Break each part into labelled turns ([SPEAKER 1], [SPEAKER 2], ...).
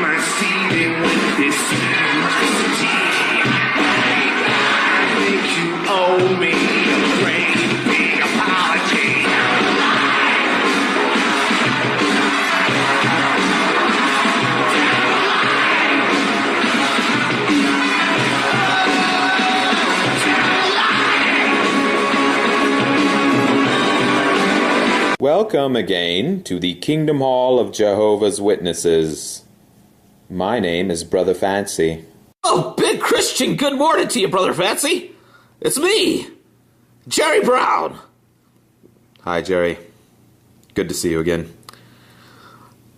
[SPEAKER 1] my stealing with this curiosity? I think you owe me a great big apology.
[SPEAKER 2] Welcome again to the Kingdom Hall of Jehovah's Witnesses. My name is Brother Fancy.
[SPEAKER 3] Oh, big Christian, good morning to you, Brother Fancy. It's me, Jerry Brown.
[SPEAKER 2] Hi, Jerry. Good to see you again.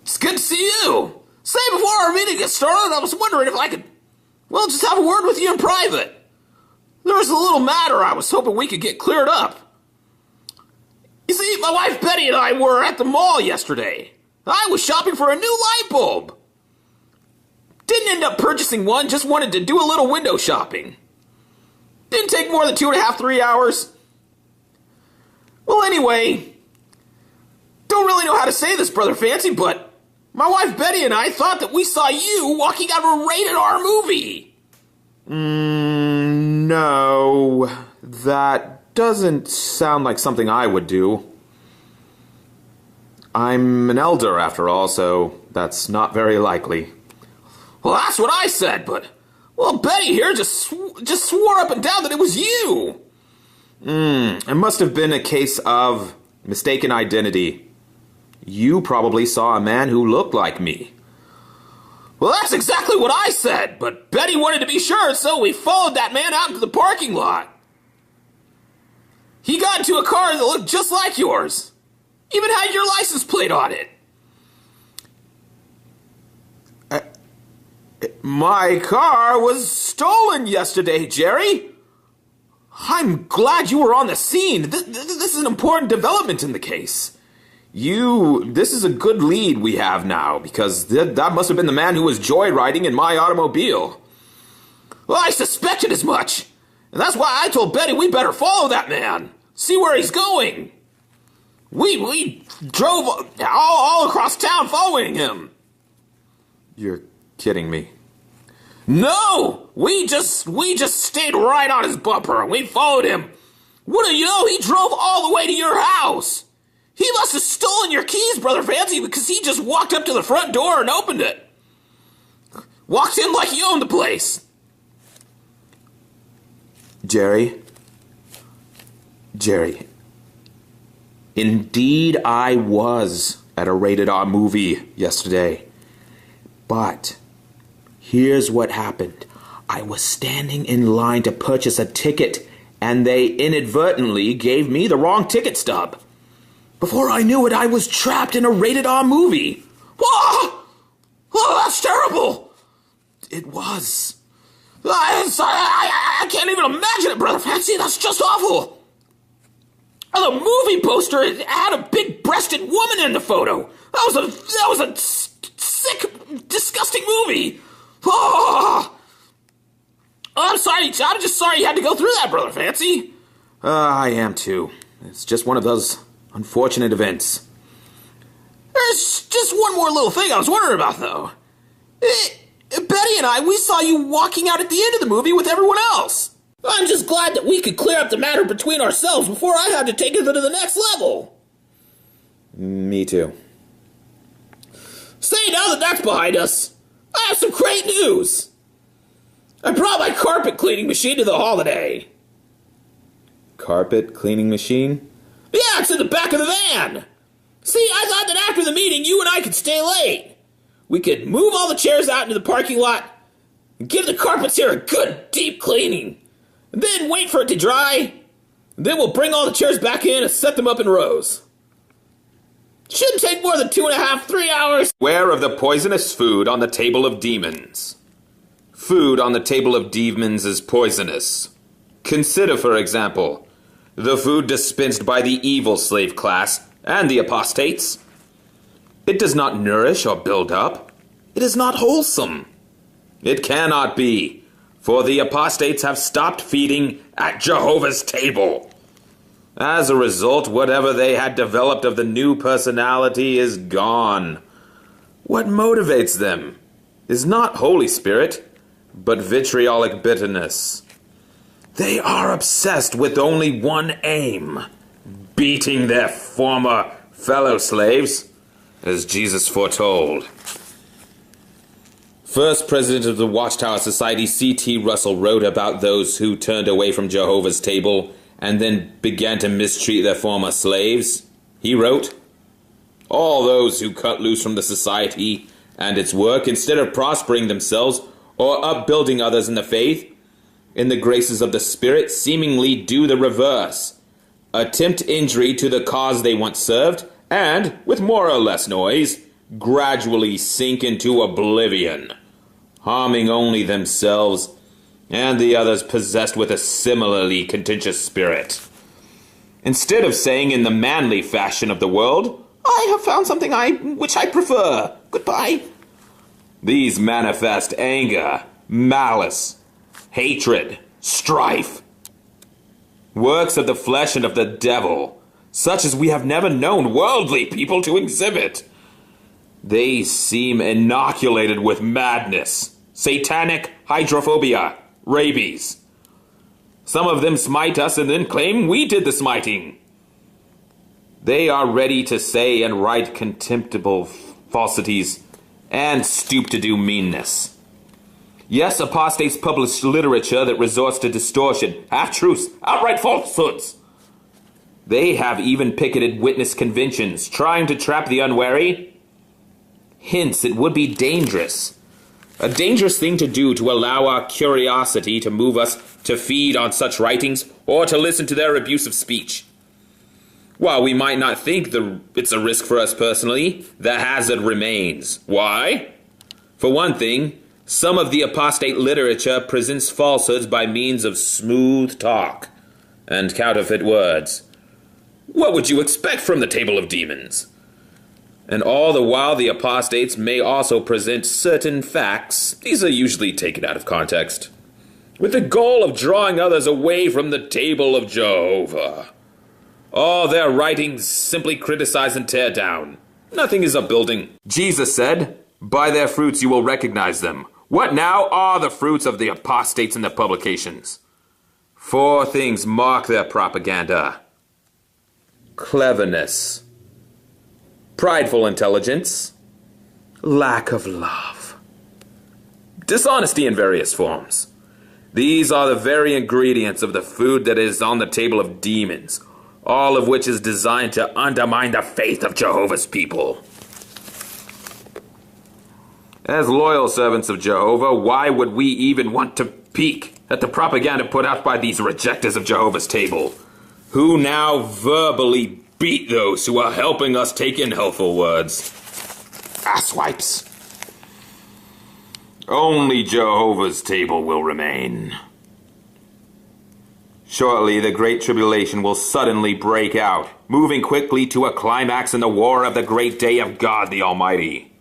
[SPEAKER 3] It's good to see you. Say, before our meeting gets started, I was wondering if I could, just have a word with you in private. There was a little matter I was hoping we could get cleared up. You see, my wife Betty and I were at the mall yesterday. I was shopping for a new light bulb. Didn't end up purchasing one, just wanted to do a little window shopping. Didn't take more than 2.5, 3 hours. Well, anyway, don't really know how to say this, Brother Fancy, but my wife Betty and I thought that we saw you walking out of a rated R movie.
[SPEAKER 2] No, that doesn't sound like something I would do. I'm an elder, after all, so that's not very likely.
[SPEAKER 3] Well, that's what I said, but, Betty here just swore up and down that it was you.
[SPEAKER 2] It must have been a case of mistaken identity. You probably saw a man who looked like me.
[SPEAKER 3] Well, that's exactly what I said, but Betty wanted to be sure, so we followed that man out into the parking lot. He got into a car that looked just like yours. Even had your license plate on it.
[SPEAKER 2] My car was stolen yesterday, Jerry.
[SPEAKER 3] I'm glad you were on the scene. This is an important development in the case.
[SPEAKER 2] This is a good lead we have now, because that must have been the man who was joyriding in my automobile.
[SPEAKER 3] Well, I suspected as much. And that's why I told Betty we better follow that man. See where he's going. We drove all across town following him.
[SPEAKER 2] You're kidding me.
[SPEAKER 3] No! We just stayed right on his bumper and we followed him. Wouldn't you know, he drove all the way to your house. He must have stolen your keys, Brother Fancy, because he just walked up to the front door and opened it. Walked in like he owned the place.
[SPEAKER 2] Jerry, indeed I was at a rated R movie yesterday. But here's what happened. I was standing in line to purchase a ticket, and they inadvertently gave me the wrong ticket stub. Before I knew it, I was trapped in a rated R movie.
[SPEAKER 3] Whoa! Oh, that's terrible!
[SPEAKER 2] It was.
[SPEAKER 3] I can't even imagine it, Brother Fancy. That's just awful. The movie poster had a big-breasted woman in the photo. That was a sick, disgusting movie. Oh, I'm sorry. I'm just sorry you had to go through that, Brother Fancy.
[SPEAKER 2] I am too. It's just one of those unfortunate events.
[SPEAKER 3] There's just one more little thing I was wondering about, though. Betty and I, we saw you walking out at the end of the movie with everyone else. I'm just glad that we could clear up the matter between ourselves before I had to take it to the next level.
[SPEAKER 2] Me too.
[SPEAKER 3] Say, now that that's behind us, I have some great news. I brought my carpet cleaning machine to the holiday.
[SPEAKER 2] Carpet cleaning machine?
[SPEAKER 3] Yeah, it's in the back of the van. See, I thought that after the meeting, you and I could stay late. We could move all the chairs out into the parking lot and give the carpets here a good deep cleaning. And then wait for it to dry. And then we'll bring all the chairs back in and set them up in rows. Shouldn't take more than 2.5, 3 hours.
[SPEAKER 2] Beware of the poisonous food on the table of demons. Food on the table of demons is poisonous. Consider, for example, the food dispensed by the evil slave class and the apostates. It does not nourish or build up. It is not wholesome. It cannot be, for the apostates have stopped feeding at Jehovah's table. As a result, whatever they had developed of the new personality is gone. What motivates them? is not Holy Spirit, but vitriolic bitterness. They are obsessed with only one aim, beating their former fellow slaves, as Jesus foretold. First president of the Watchtower Society, C.T. Russell, wrote about those who turned away from Jehovah's table and then began to mistreat their former slaves. He wrote, "All those who cut loose from the society and its work, instead of prospering themselves or upbuilding others in the faith, in the graces of the Spirit, seemingly do the reverse, attempt injury to the cause they once served, and, with more or less noise, gradually sink into oblivion, harming only themselves and the others possessed with a similarly contentious spirit. Instead of saying in the manly fashion of the world, 'I have found something which I prefer. Goodbye,' these manifest anger, malice, hatred, strife, works of the flesh and of the devil, such as we have never known worldly people to exhibit. They seem inoculated with madness, satanic hydrophobia, rabies. Some of them smite us and then claim we did the smiting. They are ready to say and write contemptible falsities and stoop to do meanness. Yes, apostates publish literature that resorts to distortion, half-truths, outright falsehoods. They have even picketed witness conventions, trying to trap the unwary. Hence, it would be dangerous. A dangerous thing to do to allow our curiosity to move us to feed on such writings or to listen to their abusive speech. While we might not think it's a risk for us personally, the hazard remains. Why? For one thing, some of the apostate literature presents falsehoods by means of smooth talk and counterfeit words. What would you expect from the table of demons? And all the while the apostates may also present certain facts, these are usually taken out of context, with the goal of drawing others away from the table of Jehovah. All their writings simply criticize and tear down. Nothing is upbuilding. Jesus said, "By their fruits you will recognize them." What now are the fruits of the apostates in their publications? 4 things mark their propaganda: cleverness, prideful intelligence, lack of love, dishonesty in various forms. These are the very ingredients of the food that is on the table of demons, all of which is designed to undermine the faith of Jehovah's people. As loyal servants of Jehovah, why would we even want to peek at the propaganda put out by these rejectors of Jehovah's table, who now verbally beat those who are helping us take in helpful words? Asswipes. Only Jehovah's table will remain. Shortly, the Great Tribulation will suddenly break out, moving quickly to a climax in the war of the great day of God the Almighty.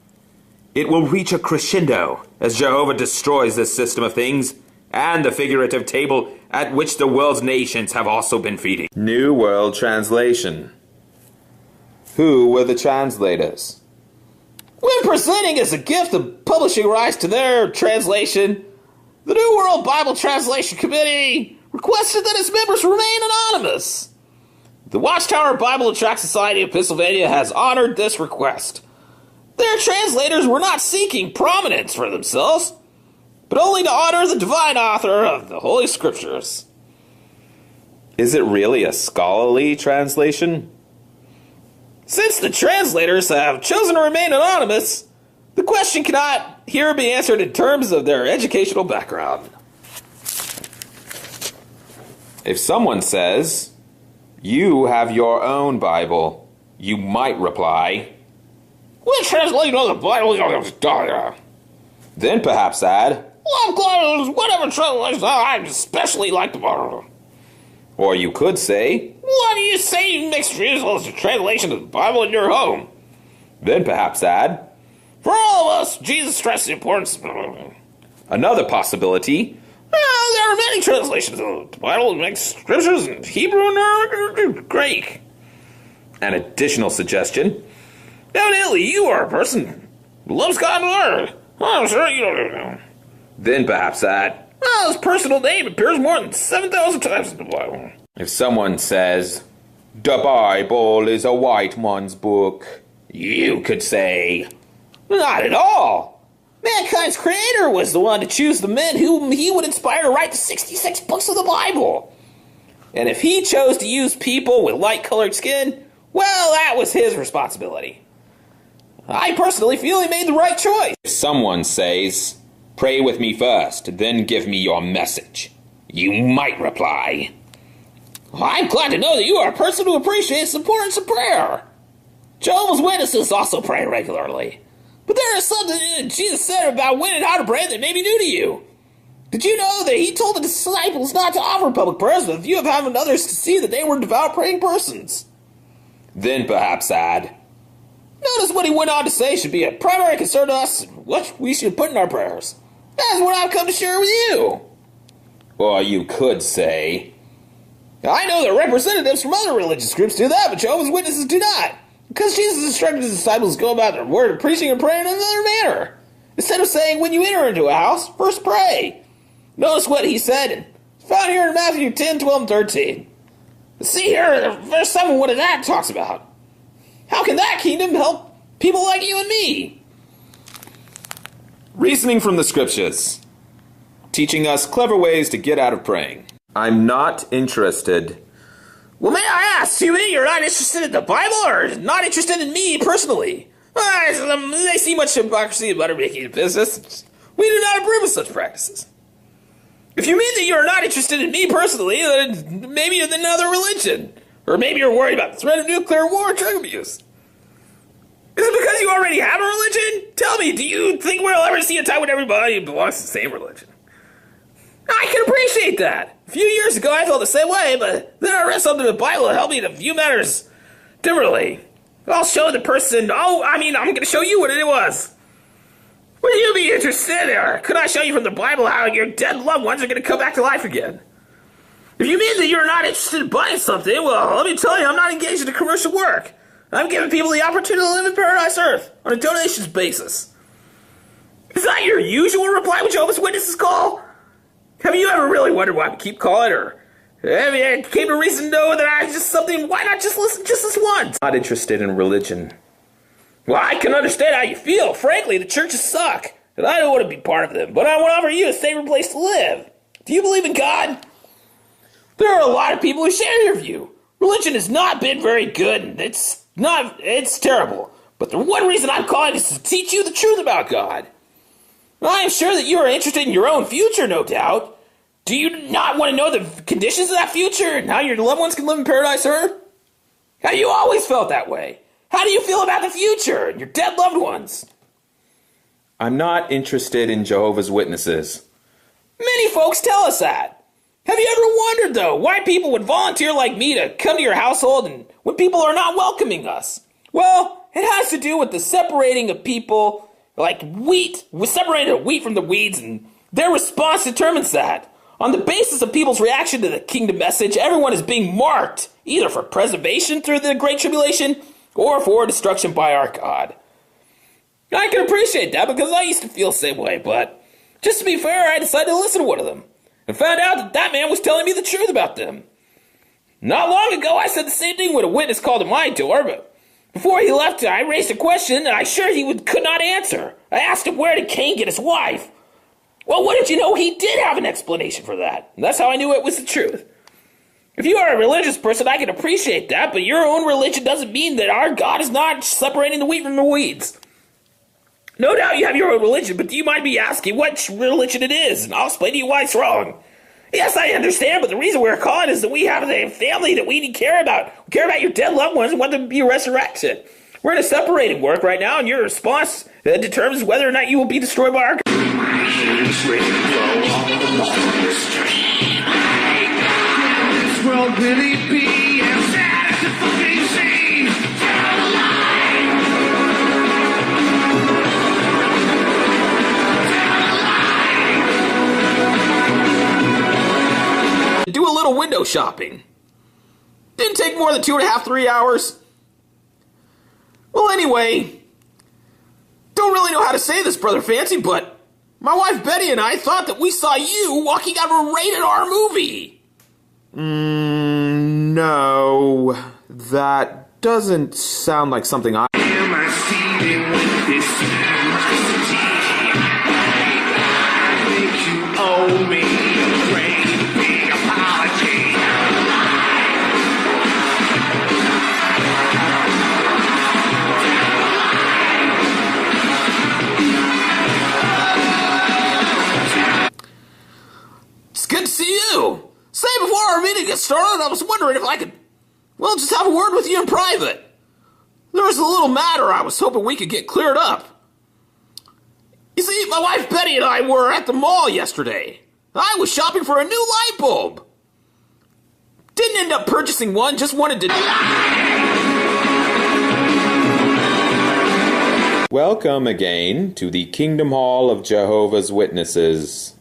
[SPEAKER 2] It will reach a crescendo as Jehovah destroys this system of things and the figurative table at which the world's nations have also been feeding. New World Translation. Who were the translators?
[SPEAKER 3] When presenting as a gift the publishing rights to their translation, the New World Bible Translation Committee requested that its members remain anonymous. The Watchtower Bible and Tract Society of Pennsylvania has honored this request. Their translators were not seeking prominence for themselves, but only to honor the divine author of the Holy Scriptures.
[SPEAKER 2] Is it really a scholarly translation?
[SPEAKER 3] Since the translators have chosen to remain anonymous, the question cannot here be answered in terms of their educational background.
[SPEAKER 2] If someone says, "You have your own Bible," you might reply,
[SPEAKER 3] "Which translation of the Bible is your?"
[SPEAKER 2] Then perhaps add,
[SPEAKER 3] "Well, I'm glad whatever translation I especially like the Bible."
[SPEAKER 2] Or you could say,
[SPEAKER 3] "Why do you say you mixed use the translation of the Bible in your home?"
[SPEAKER 2] Then perhaps add,
[SPEAKER 3] "For all of us, Jesus stressed the importance of..."
[SPEAKER 2] Another possibility,
[SPEAKER 3] "Well, there are many translations of the Bible that make scriptures in Hebrew and Greek."
[SPEAKER 2] An additional suggestion,
[SPEAKER 3] "Evidently, you are a person who loves God and Word. Oh, sure, you don't know.
[SPEAKER 2] Then perhaps that.
[SPEAKER 3] Well, his personal name appears more than 7,000 times in the Bible.
[SPEAKER 2] If someone says, "The Bible is a white man's book," you could say,
[SPEAKER 3] Not at all. Mankind's creator was the one to choose the men whom he would inspire to write the 66 books of the Bible. And if he chose to use people with light-colored skin, well, that was his responsibility. I personally feel he made the right choice.
[SPEAKER 2] if someone says, "Pray with me first, then give me your message," you might reply,
[SPEAKER 3] I'm glad to know that you are a person who appreciates the importance of prayer. Jehovah's Witnesses also pray regularly. But there is something that Jesus said about when and how to pray that may be new to you. Did you know that he told the disciples not to offer public prayers with the view of having others to see that they were devout praying persons?
[SPEAKER 2] then perhaps add,
[SPEAKER 3] Notice what he went on to say should be a primary concern to us and what we should put in our prayers. That is what I've come to share with you.
[SPEAKER 2] or you could say,
[SPEAKER 3] I know that representatives from other religious groups do that, but Jehovah's Witnesses do not. Because Jesus instructed his disciples to go about their word of preaching and praying in another manner. Instead of saying, when you enter into a house, first pray. Notice what he said, and it's found here in Matthew 10, 12, and 13. See here, verse 7, what that talks about. How can that kingdom help people like you and me?
[SPEAKER 2] reasoning from the scriptures, teaching us clever ways to get out of praying. I'm not interested.
[SPEAKER 3] Well, may I ask, you mean you're not interested in the Bible or not interested in me personally? They see much hypocrisy about our making a business. We do not approve of such practices. If you mean that you're not interested in me personally, then maybe you're in another religion. Or maybe you're worried about the threat of nuclear war or drug abuse. Is it because you already have a religion? Tell me, do you think we'll ever see a time when everybody belongs to the same religion? I can appreciate that. A few years ago, I felt the same way, but then I read something in the Bible that helped me to view matters differently. I'll show the person, I'm going to show you what it was. Would you be interested, or could I show you from the Bible how your dead loved ones are going to come back to life again? If you mean that you're not interested in buying something, well, let me tell you, I'm not engaged in commercial work. I'm giving people the opportunity to live in paradise earth on a donations basis. Is that your usual reply when Jehovah's Witnesses call? Have you ever really wondered why we keep calling, or have you came to reason to know that I just something, why not just listen just this once?
[SPEAKER 2] Not interested in religion.
[SPEAKER 3] Well, I can understand how you feel. Frankly, the churches suck, and I don't want to be part of them, but I want to offer you a safer place to live. Do you believe in God? There are a lot of people who share your view. Religion has not been very good, and it's terrible. But the one reason I'm calling is to teach you the truth about God. I am sure that you are interested in your own future, no doubt. Do you not want to know the conditions of that future and how your loved ones can live in paradise earth? Have you always felt that way? How do you feel about the future and your dead loved ones?
[SPEAKER 2] I'm not interested in Jehovah's Witnesses.
[SPEAKER 3] Many folks tell us that. Have you ever wondered, though, why people would volunteer like me to come to your household and when people are not welcoming us? Well, it has to do with the separating of people like wheat. We separated wheat from the weeds, and their response determines that. On the basis of people's reaction to the kingdom message, everyone is being marked, either for preservation through the Great Tribulation or for destruction by our God. I can appreciate that because I used to feel the same way, but just to be fair, I decided to listen to one of them and found out that that man was telling me the truth about them. Not long ago, I said the same thing when a witness called at my door, but before he left, I raised a question that I sure could not answer. I asked him where did Cain get his wife? Well, what did you know? He did have an explanation for that. And that's how I knew it was the truth. If you are a religious person, I can appreciate that, but your own religion doesn't mean that our God is not separating the wheat from the weeds. No doubt you have your own religion, but you might be asking what religion it is, and I'll explain to you why it's wrong. Yes, I understand, but the reason we're calling is that we have a family that we care about. We care about your dead loved ones and want them to be resurrected. We're in a separating work right now, and your response determines whether or not you will be destroyed by our God.
[SPEAKER 1] This world really be as sad as it fucking seems. Tell a lie. Tell a lie.
[SPEAKER 3] Do a little window shopping. Didn't take more than 2.5, 3 hours. Well, anyway, Don't really know how to say this, Brother Fancy, but my wife Betty and I thought that we saw you walking out of a rated R movie.
[SPEAKER 2] No, that doesn't sound like something I...
[SPEAKER 1] Am I stealing with this simplicity? I think you owe me a great big apology.
[SPEAKER 3] It's good to see you. Say, before our meeting gets started, I was wondering if I could, well, just have a word with you in private. There was a little matter I was hoping we could get cleared up. You see, my wife Betty and I were at the mall yesterday. I was shopping for a new light bulb. Didn't end up purchasing one, just wanted to...
[SPEAKER 2] Welcome again to the Kingdom Hall of Jehovah's Witnesses.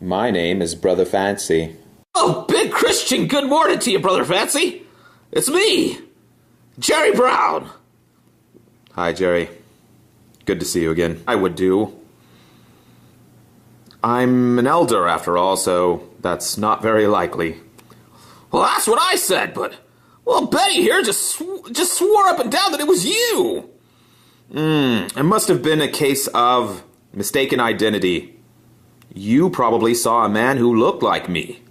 [SPEAKER 2] My name is Brother Fancy.
[SPEAKER 3] Oh, big Christian, good morning to you, Brother Fancy. It's me, Jerry Brown.
[SPEAKER 2] Hi, Jerry. Good to see you again. I would do. I'm an elder, after all, so that's not very likely.
[SPEAKER 3] Well, that's what I said, but... Well, Betty here just swore up and down that it was you.
[SPEAKER 2] It must have been a case of mistaken identity. You probably saw a man who looked like me.